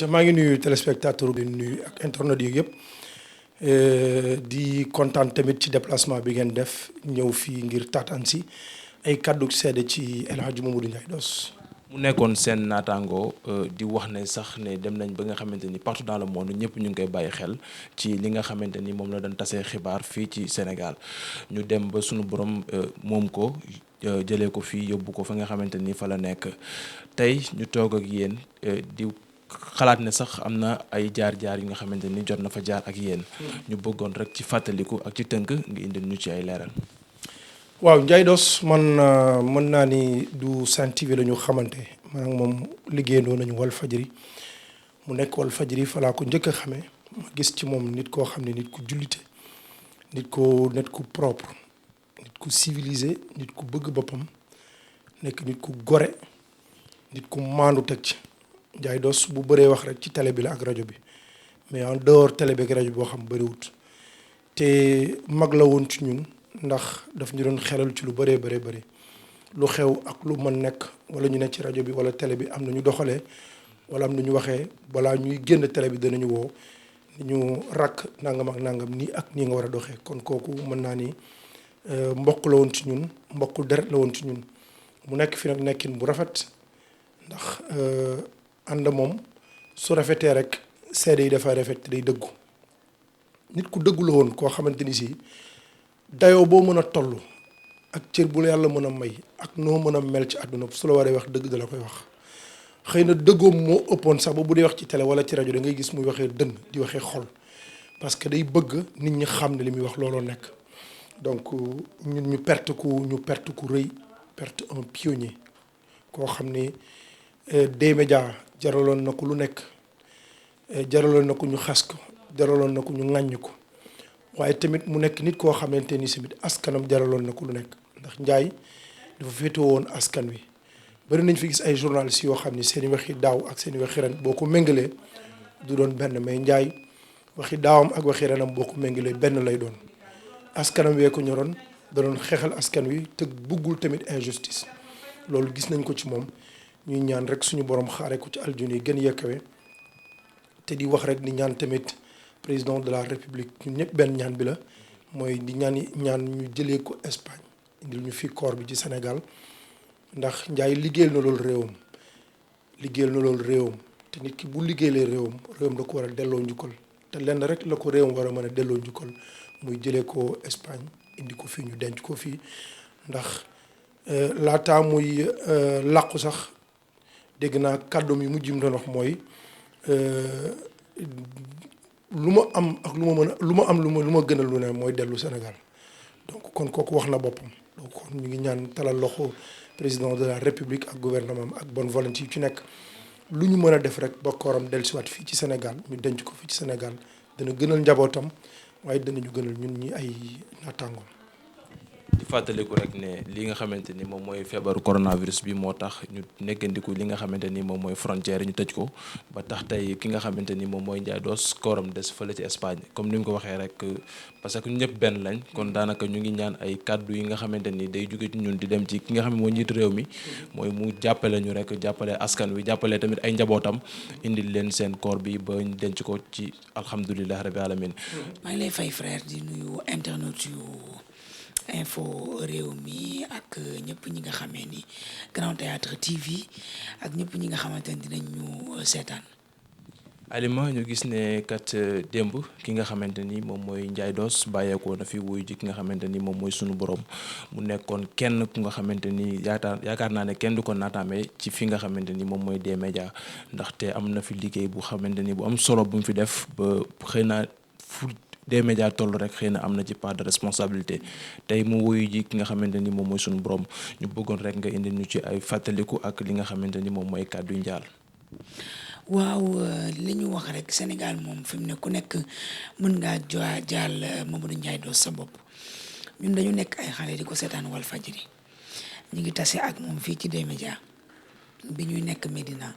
maa ngi nuyu téléspectateur di nuyu ak internet yi yëpp di kontaan tamit ci déplacement bi ngeen def ñëw fii ngir taataan si ay kàddu seede ci El Hadj Mamadou Ndiaye Doss. mu nekkoon seen naataango di wax ne sax ne dem nañ ba nga xamante ni partout dans le monde ñëpp ñu ngi koy bàyyi xel ci li nga xamante ni moom la doon tasee xibaar fii ci Sénégal ñu dem ba sunu borom moom ko jëlee ko fii yóbbu ko fa nga xamante ni fa la nekk tey ñu toog ak yéen di xalaat ne sax am na ay jaar-jaar yu nga xamante ni jot na fa jaar ak yéen. ñu bëggoon rek ci fàttaliku ak ci tënk nga indil ñu ci ay leeral. waaw Ndiaye Doss man mën naa ni du Sen TV la ñu xamante man ak moom liggéeyandoo nañu Walfadjri mu nekk Walfadjri fa laa ko njëkk a xamee ma gis ci moom nit koo xam ne nit ku jullite nit ku propre nit ku civilisé nit ku bëgg boppam nekk nit ku gore nit ku maandu teg ci Ndiaye Doss bu bëree wax rek ci télé bi la ak rajo bi mais en dehors télé bi ak rajo bi boo xam bëriwut te mag la woon ci ñun. ndax daf ñu doon xelal ci lu bëree bëri lu xew ak lu mën nekk wala ñu nekk ci rajo bi wala télé bi am na ñu doxalee wala am na ñu waxee balaa ñuy génn télé bi danañu woo ñu rakk nangam ak nangam nii ak nii nga war a doxee kon kooku mën naa ni mbokk la woon ci ñun mbokku deret la woon ci ñun mu nekk fi nag nekkin bu rafet ndax ànd moom su rafetee rek seede yi dafay rafet te day dëggu nit ku dëggu la woon koo xamante ni si. dayoo boo mën a toll ak cër bu la yàlla mën a may ak noo mën a mel ci àdduna su la waree wax dëgg da la koy wax xëy na dëggoom moo ëppoon sax ba bu dee wax ci télé wala ci rajo da ngay gis muy waxee dënn di waxee xol parce que day bëgg nit ñi xam ne li muy wax looloo nekk donc ñun ñu perte ku rëy perte un pionnier koo xam ni D-Média jaraloon na ko lu nekk jaraloon na ko ñu xas ko jaraloon na ko ñu ŋàññ ko waaye tamit mu nekk nit koo xamante ni tamit askanam jaraloon na ko lu nekk ndax Ndiaye dafa féetewoo woon askan wi bari nañ fi gis ay journalistes yoo xam ni seen i waxi daaw ak seen i waxi ren boo ko méngalee du doon benn mais Ndiaye waxi daawam ak waxi renam boo ko méngalee benn lay doon askanam wee ko ñoroon da doon xeexal askan wi te buggul tamit injustice loolu gis nañ ko ci moom ñuy ñaan rek suñu borom xaare ko ci aljuna yi gën yëkkawe te di wax rek ni ñaan tamit. président de la république ñun ñëpp benn ñaan bi la mooy di ñaan ñu jëlee ko Espagne indil ñu fii corps bi ci Sénégal ndax Ndiaye liggéeyal na loolu réewam te nit ki bu liggéeylee réewam da ko war a delloo njukkal te lenn rek la ko réewam war a mën a delloo njukkal muy jëlee ko Espagne indi ko fii ñu denc ko fii ndax laataa muy làqu sax dégg naa kàddoom yu mujj mu doon wax mooy lu ma am ak lu ma gënal lu ne mooy dellu Sénégal donc kon kooku wax na boppam donc kon ñu ngi ñaan talal loxo président de la république ak gouvernement ak bonne volonté yu ci nekk lu ñu mën a def rek ba kooram dellusiwaat fii ci Sénégal ñu denc ko fii ci Sénégal dana gënal njabootam waaye danañu gënal ñun ñi ay naataangoom. di fàttaliku rek ne li nga xamante ni moom mooy feebaru coronavirus bi moo tax ñu nekkandiku li nga xamante ni moom mooy frontière ñu tëj ko ba tax tey ki nga xamante ni moom mooy Ndiaye Doss kooram des fële ci Espagne comme ni nga ko waxee rek parce que ñëpp benn lañ kon daanaka ñu ngi ñaan ay kàddu yi nga xamante ni day jóge ci ñun di dem ci ki nga xam ne moo njiitu réew mi mooy mu jàppale ñu rek jàppale askan wi jàppale tamit ay njabootam indil leen seen koor bi ba ñu denc ko ci alhamdulilah rabbi alamin. maa ngi lay fay frère di nuyu internet yu info réew mi ak ñëpp ñi nga xamee ni Grand Théâtre TV ak ñëpp ñi nga xamante ni dinañ ñu seetaan. Alima ñu gis ne kat démb ki nga xamante ni moom mooy Ndiaye Doss bàyyeekoo na fi wuyu ji ki nga xamante ni moom mooy sunu borom mu nekkoon kenn ku nga xamante ni yaakaar naa ne kenn du ko naataamee ci fi nga xamante ni moom mooy D-Média ndaxte am na fi liggéey bu xamante ni bu am solo bu mu fi def ba xëy na fu D-Média toll rek xëy na am na ci part de responsabilité tey mu wuyu ji ki nga xamante ni moom mooy sunu borom ñu bëggoon rek nga indi ñu ci ay fàttaliku ak li nga xamante ni moom mooy kàddu njaal. waaw li ñu wax rek Sénégal moom fi mu ne ku nekk mën ngaa jaal Mamadou Ndiaye Doss sa bopp ñun dañu nekk ay xale di ko seetaan Walfadjri ñu ngi tase ak moom fii ci D-Média bi ñuy nekk Médina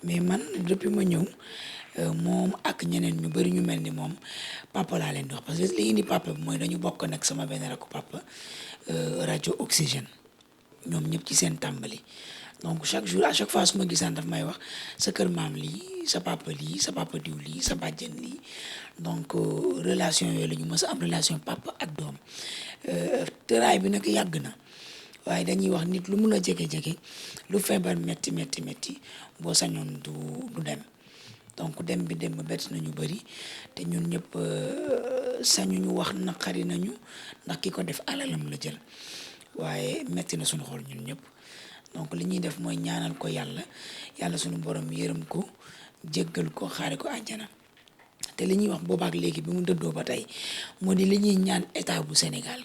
mais man depuis ma ñëw moom ak ñeneen ñu bari ñu mel ni moom papa laa leen di wax parce que li indi papa bi mooy dañu bokk nag sama benn rakku papa rajo Oxygène ñoom ñëpp ci seen tàmbali donc chaque jour à chaque fois su ma gisaan daf may wax sa kër maam lii sa papa diw lii sa bàjjen lii donc relation yooyu la ñu mës a am relation papa ak doom tëraay bi nag yàgg na waaye dañuy wax nit lu mun a jege-jege lu feebar metti boo sañoon du dem donc dem bi bett nañu bëri te ñun ñëpp sañuñu wax naqari nañu ndax ki ko def alalam la jël waaye metti na suñu xol ñun ñëpp donc li ñuy def mooy ñaanal ko yàlla suñu borom yërëm ko jéggal ko xaare ko àjjana te li ñuy wax boobaak léegi bi mu dëddoo ba tey moo di li ñuy ñaan état bu Sénégal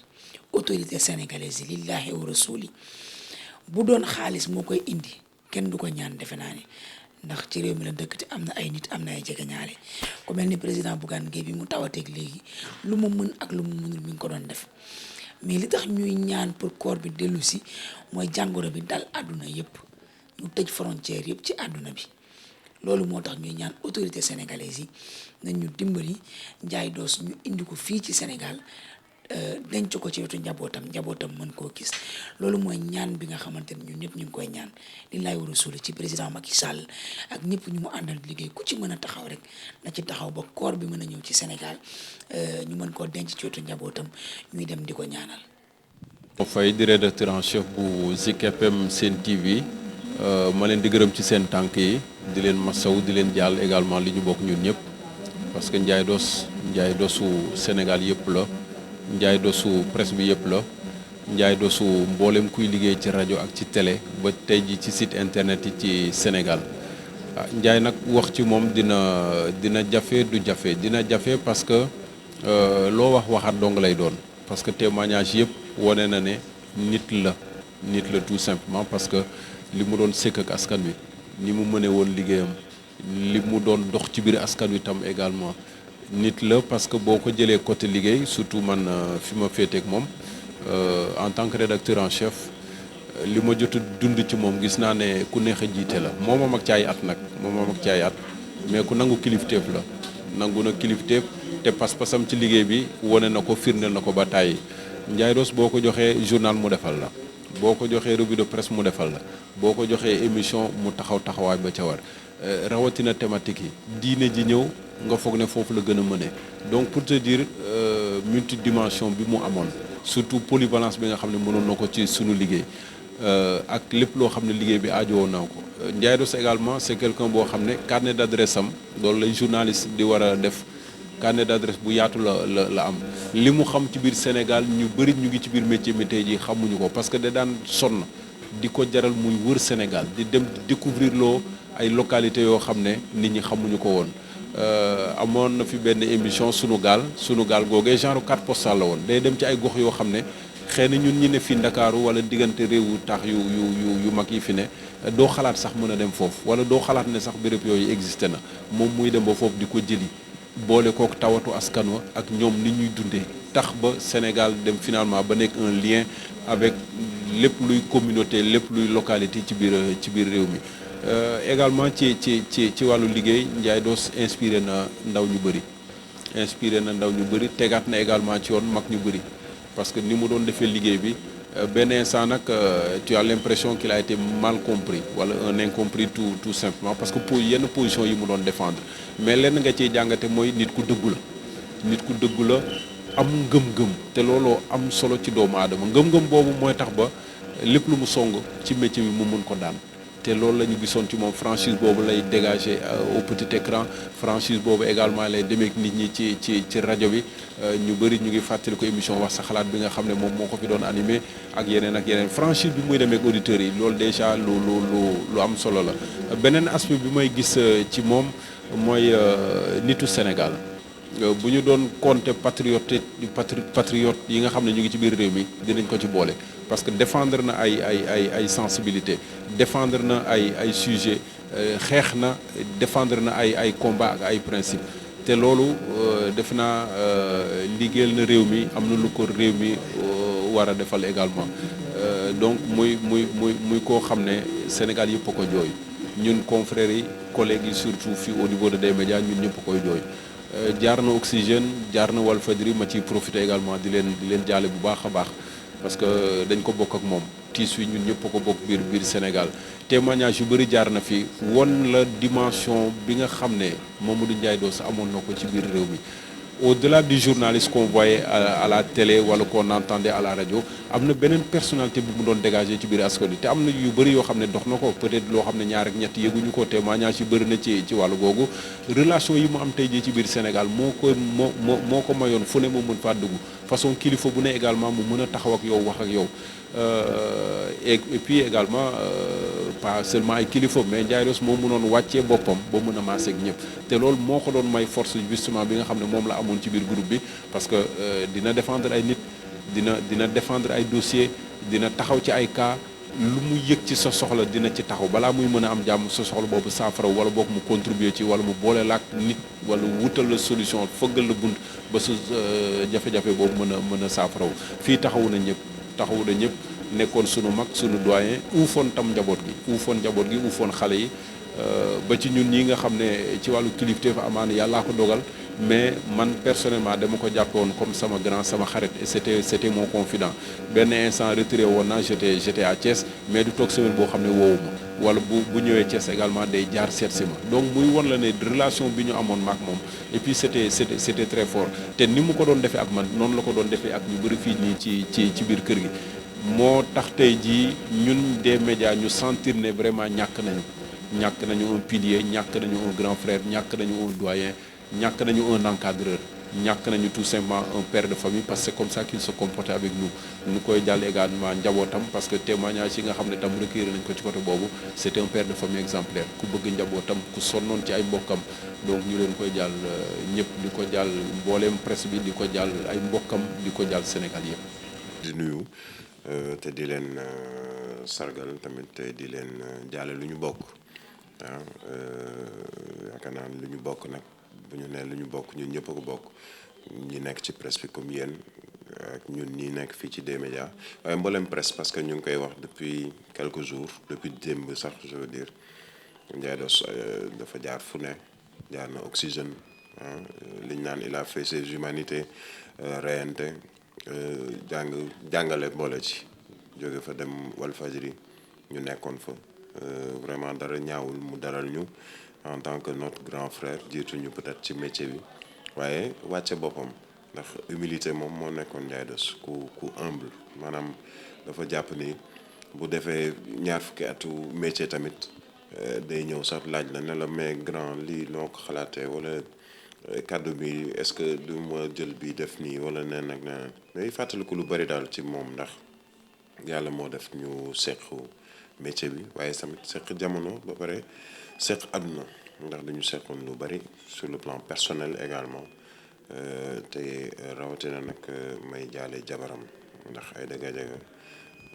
autorité sénégalaise yi lillahi wa rasuli bu doon xaalis moo koy indi kenn du ko ñaan defe naa ni ndax ci réew mi la dëkk te am na ay nit am na ay jegeñaale ku mel ni président Bougane Gueye bi mu tawateeg léegi lu mu mën ak lu mu mënul mi ngi ko doon def mais li tax ñuy ñaan pour corps bi dellu si mooy jàngoro bi dal àdduna yëpp ñu tëj frontière yëpp ci àdduna bi loolu moo tax ñuy ñaan autorité sénégalaise yi nañ ñu dimbali Ndiaye Doss ñu indi ko fii ci Sénégal denc ko ci wetu njabootam mën koo gis loolu mooy ñaan bi nga xamante ne ñun ñëpp ñu ngi koy ñaan lillahi wa rasuli ci président Macky Sall ak ñëpp ñu mu àndal liggéey ku ci mën a taxaw rek na ci taxaw ba corps bi mën a ñëw ci Sénégal ñu mën koo denc ci wetu njabootam ñuy dem di ko ñaanal. Faye di rédacteur en chef bu Zik FM Sen TV ma leen di gërëm ci seen tànk yi di leen masaw di leen jàll également li ñu bokk ñun ñëpp parce que Ndiaye Dossu Sénégal yëpp la. Ndiaye Dossu presse bi yëpp la Ndiaye Dossu mboolem kuy liggéey ci rajo ak ci télé ba tey ji ci site internet yi ci Sénégal Ndiaye nag wax ci moom dina jafe du jafe dina jafe parce que loo waxaat dong lay doon parce que témoignage yëpp wane na ne nit la tout simplement parce que li mu doon sëkk ak askan wi ni mu mëne woon liggéeyam li mu doon dox ci biir askan wi tam également nit la parce que boo ko jëlee côté liggéey surtout man fi ma féeteeg moom en tant que rédacteur en chef li ma jot a dund ci moom gis naa ne ku neex a jiite la moomam ak ci ay at nag moomam ak ci ay at mais ku nangu kilifteef la nangu na kilifteef te pas-pasam ci liggéey bi wane na ko firndeel na ko ba tàyyi Ndiaye Doss boo ko joxee journal mu defal la boo ko joxee revue de presse mu defal la boo ko joxee émission mu taxawaay ba ca war rawatina thématique yi diine ji ñëw nga foog ne foofu la gën a mëne donc pour te dire multidimension bi mu amoon surtout polyvalence bi nga xam ne mënoon na ko ci sunu liggéey ak lépp loo xam ne liggéey bi aajowoo na ko Ndiaye Doss également c'est quelqu'un boo xam ne carnet d'adresse am loolu lay journaliste di war a def carnet d'adresse bu yaatu la am li mu xam ci biir Sénégal ñu bëri ñu ngi ci biir métier mi tey jii xamuñu ko parce que da daan sonn di ko jaral muy wër Sénégal di dem découvrir loo ay localités yoo xam ne nit ñi xamuñu ko woon amoon na fi benn émission sunu gaal googee genre carte postale la woon day dem ci ay gox yoo xam ne xëy na ñun ñi ne fii Ndakaaru wala diggante réewu taax yu mag yi fi ne doo xalaat sax mën a dem foofu wala doo xalaat ne sax béréb yooyu existé na moom muy dem ba foofu di ko jëli boole kook tawatu askan wa ak ñoom ni ñuy dundee tax ba Sénégal dem finalement ba nekk un lien avec lépp luy communauté lépp luy localité ci biir réew mi également ci wàllu liggéey Ndiaye Doss inspiré na ndaw ñu bëri tegaat na également ci yoon mag ñu bëri parce que ni mu doon defee liggéey bi benn instant nag tu as l'impression qu'il a été mal compris wala un incompris tout simplement parce que yenn position yi mu doon défendre mais lenn nga ciy jàngate mooy nit ku dëggu la am ngëm-ngëm te looloo am solo ci doomu aadama ngëm-ngëm boobu mooy tax ba lépp lu mu song ci métier bi mu mën ko daan te loolu la ñu gisoon ci moom franchise boobu lay dégager au petit écran franchise boobu également lay demeek nit ñi ci rajo bi ñu bëri ñu ngi fàttali ko émission wax sa xalaat bi nga xam ne moom moo ko fi doon animé ak yeneen franchise bi muy demeek auditeurs yi loolu déjà lu am solo la beneen aspect bi may gis ci moom mooy nitu Sénégal bu ñu doon compter patriote yi nga xam ne ñu ngi ci biir réew mi dinañ ko ci boole parce que défendre na ay sensibilité défendre na ay sujet xeex na défendre na ay combat ak ay principe te loolu def naa liggéeyal na réew mi am na lu ko réew mi war a defal également donc muy koo xam ne Sénégal yëpp a ko jooy ñun confrères yi collègues yi surtout fii au niveau de des médias ñun ñëpp koy jooy. jaar na Oxygène jaar na Walfadjri ma ciy profité également di leen jaale bu baax a baax parce que dañ ko bokk ak moom tiis wi ñun ñëpp ko bokk biir Sénégal témoignage yu bëri jaar na fi won la dimension bi nga xam ne Mamadou Ndiaye Doss amoon na ko ci biir réew mi. Au-delà du journaliste qu'on voyait à la télé wala qu'on entendait à la radio am na beneen personnalité bu mu doon dégager ci biir askan wi te am na yu bëri yoo xam ne dox na ko peut-être loo xam ne ñaar ak ñett yëguñu ko témoignage yu bëri na ci wàllu googu relation yi mu am tey jii ci biir Sénégal moo ko mayoon fu ne mu mën faa dugg façon kilifa bu ne également mu mën a taxaw ak yow wax ak yow et puis également pas seulement ay kilifa mais Ndiaye Doss moo mënoon wàccee boppam ba mën a maase ak ñëpp te loolu moo ko doon may force justement bi nga xam ne moom la amoon ci biir groupe bi parce que dina défendre ay nit dina défendre ay dossiers dina taxaw ci ay cas lu mu yëg ci sa soxla dina ci taxaw balaa muy mën a am jàmm sa soxla boobu saafara wala boog mu contribuer ci wala mu boole laak nit wala wutal la solution fëggal la bunt ba su jafe-jafe boobu mën a saafaraw fii taxawu na ñëpp nekkoon sunu mag sunu doyen uufoon tam njaboot gi uufoon xale yi ba ci ñun ñi nga xam ne ci wàllu kilifteef amaana yàllaa ko dogal mais man personnellement dama ko jàppe woon comme sama grand sama xarit et c'était mon confident benn instant retiré woon naa j'étais à Thiès mais du toog semaine boo xam ne woowu ma wala bu ñëwee Thiès également day jaar seet si ma donc muy won la ne relation bi ñu amoon maak moom et puis c'était très fort te ni mu ko doon defee ak man noonu la ko doon defee ak ñu bëri fii nii ci biir kër gi moo tax tey jii ñun des médias ñu sentir ne vraiment ñàkk nañu un pilier ñàkk nañu un grand frère ñàkk nañu un doyen ñàkk nañu un encadreur ñàkk nañu tout simplement un père de famille parce que c'est comme ça qu'il se comportait avec nous ñu koy jàll également njabootam parce que témoignage yi nga xam ne tam recueilli nañ ko ci côté boobu c'était un père de famille exemplaire ku bëgg njabootam ku sonnoon ci ay mbokkam donc ñu leen koy jàll ñëpp di ko jàll mbooleem presse bi di ko jàll ay mbokkam di ko jàll Sénégal yëpp. di nuyu te di leen sargal tamit te di leen jàlle lu ñu bokk yaakaar naa lu ñu bokk nag bu ñu nee lu ñu bokk ñun ñëpp a ko bokk ñi nekk ci presse bi comme yéen ak ñun ñi nekk fii ci D-Média waaye mboolem presse parce que ñu ngi koy wax depuis quelques jours depuis démb sax je veux dire Ndiaye Doss dafa jaar fu ne jaar na Oxygène liñ naan il a fait ses humanités reyante jàngale boole ci jóge fa dem Walfadjri ñu nekkoon fa vraiment dara ñaawul mu dalal ñu en tant que notre grand frère jiituñu peut-être ci métier bi waaye wàcce boppam ndax humilité moom moo nekkoon Ndiaye Doss ku humble maanaam dafa jàpp ni bu defee ñaar fukki atu métier tamit day ñëw sax laaj la ne la mais grand lii noo ko xalaatee wala kàddu bi est-ce que du ma jël bi def nii wala nee nag na mais fàttaliku lu bari daal ci moom ndax yàlla moo def ñu seq métier bi waaye tamit seq jamono ba pare seq àdduna ndax dañu seqoon lu bari sur le plan personnel également te rawatina nag may jaale jabaram ndax Aïda Gadiaga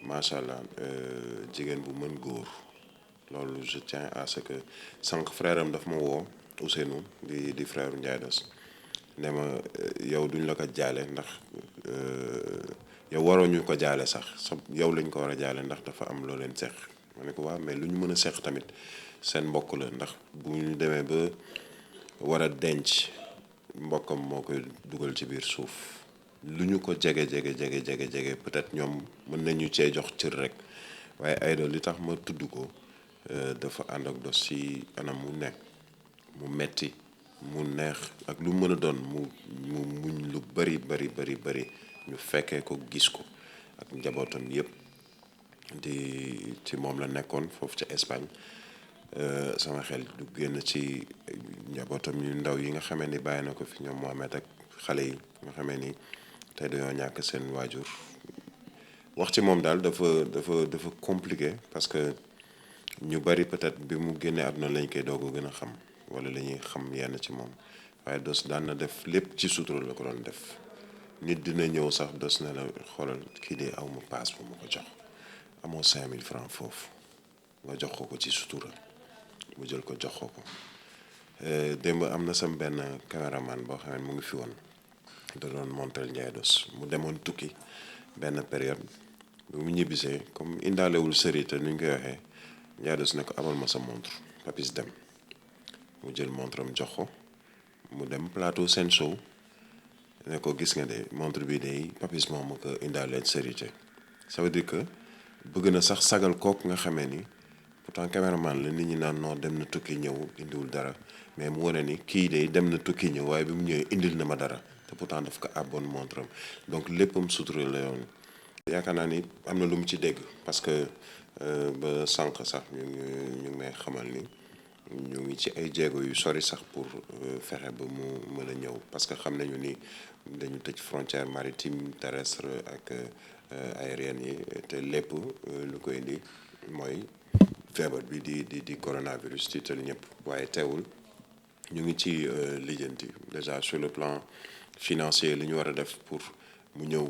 macha allah jigéen bu mën góor loolu je tiens à ce que sànq frère am daf ma woo Ousseynou di frère Ndiaye Doss ne ma yow duñ la ko jaale ndax yow waroo ñu ko jaale sax yow lañ ko war a jaale ndax dafa am loo leen seq ma ne ko waaw mais lu ñu mën a seq tamit seen mbokk la ndax bu ñu demee ba war a denc mbokkam moo koy dugal ci biir suuf lu ñu ko jege peut-être ñoom mën nañu cee jox cër rek waaye Aïda li tax ma tudd ko dafa ànd ak Doss ci anam mu nekk mu metti mu neex ak lu mën a doon mu muñ lu bari ñu fekkee ko gis ko ak njabootam yépp di ci moom la nekkoon foofu ca Espagne sama xel du génn ci njabootam yu ndaw yi nga xamee ni bàyyi na ko fi ñoom Mohamed ak xale yi nga xamee ni tey dañoo ñàkk seen waajur wax ci moom daal dafa compliqué parce que ñu bari peut-être bi mu génnee àdduna lañ koy doog a gën a xam wala la ñuy xam yenn ci moom waaye Doss daan na def lépp ci sutura la ko doon def nit dina ñëw sax Doss ne la xoolal kii de aw ma paas bu ma ko jox amoo 5000 francs foofu nga jox ko ci sutura mu jël ko jox ko démb am na sam benn caméraman boo xam ne mu ngi fi woon da doon montel Ndiaye Doss mu demoon tukki benn période bi mu ñibbisee comme indaalewul sëri te nuñ koy waxee Ndiaye Doss ne ko abal ma sa montre Papis dem mu jël montre am jox ko mu dem plateau Sen Show ne ko gis nga de montre bi de Papis moom ma ko indaaleel sérité ça veut dire que bëgg na sax sagal kooku nga xamee ni pourtant caméraman la nit ñi naan noo dem na tukki ñëw indiwul dara mais mu wane ni kii de dem na tukki ñëw waaye bi mu ñëwee indil na ma dara te pourtant daf ko àbboon montre am donc léppam sutura la yoon yaakaar naa ni am na lu mu ci dégg parce que ba sànq sax ñu ngi may xamal ni ñu ngi ci ay jéego yu sori sax pour fexe ba mu mën a ñëw parce que xam nañu ni dañu tëj frontière maritime terrestre ak aérienne yi te lépp lu koy indi mooy feebar bi di coronavirus tiital ñëpp waaye teewul ñu ngi ci lijjanti déjà sur le plan financier li ñu war a def pour mu ñëw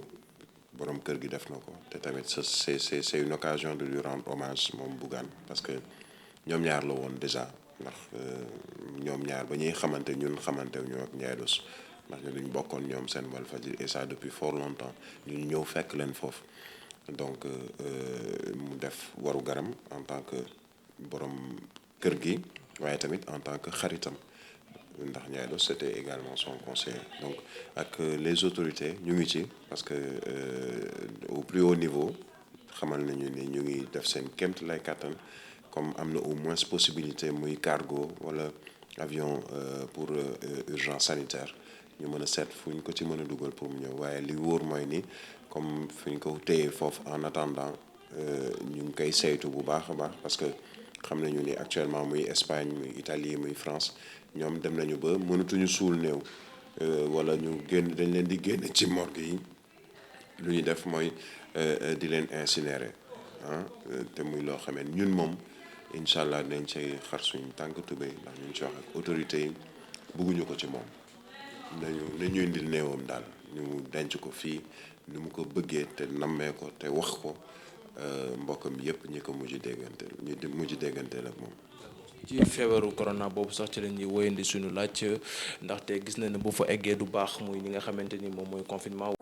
borom kër gi def na ko te tamit c'est une occasion de lui rendre hommage moom Bougane parce que ñoom ñaar la woon déjà ndax ñoom ñaar ba ñuy xamante ñun xamante ñu ak Ndiaye Doss ndax ñu duñ bokkoon ñoom seen Walfadjri et ça depuis fort longtemps ñu ñëw fekk leen foofu donc mu def waru garam en tant que borom kër gi waaye tamit en tant que xaritam ndax Ndiaye Doss c'était également son conseiller donc ak les autorités ñu ngi ci parce que au plus haut niveau xamal nañu ni ñu ngi def seen kémt lay kàttan comme am na au moins possibilité muy cargo wala avion pour urgence sanitaire ñu mën a seet fu ñu ko ci mën a dugal pour mu ñëw waaye li wóor mooy ni comme fu ñu ko téye foofu en attendant ñu ngi koy saytu bu baax a baax parce que xam nañu ni actuellement muy Espagne muy Italie muy France ñoom dem nañu ba mënatuñu suul néew wala ñu génn dañ leen di génn ci morgue yi lu ñu def mooy di leen incinérer te muy loo xamee ñun moom incha allah dañ cay xar suñu tànk tubéy ndax ñu ngi ci wax ak autorités yi bugguñu ko ci moom nañu indil néewam daal ñu denc ko fii ni mu ko bëggee te nammee ko te wax ko mbokkam yépp ñi ko mujj déggante ak moom. ci feebaru corona boobu sax ci la ñuy woyandi suñu laaj ndaxte gis na ne bu fa eggee du baax muy li nga xamante ni moom mooy confinement.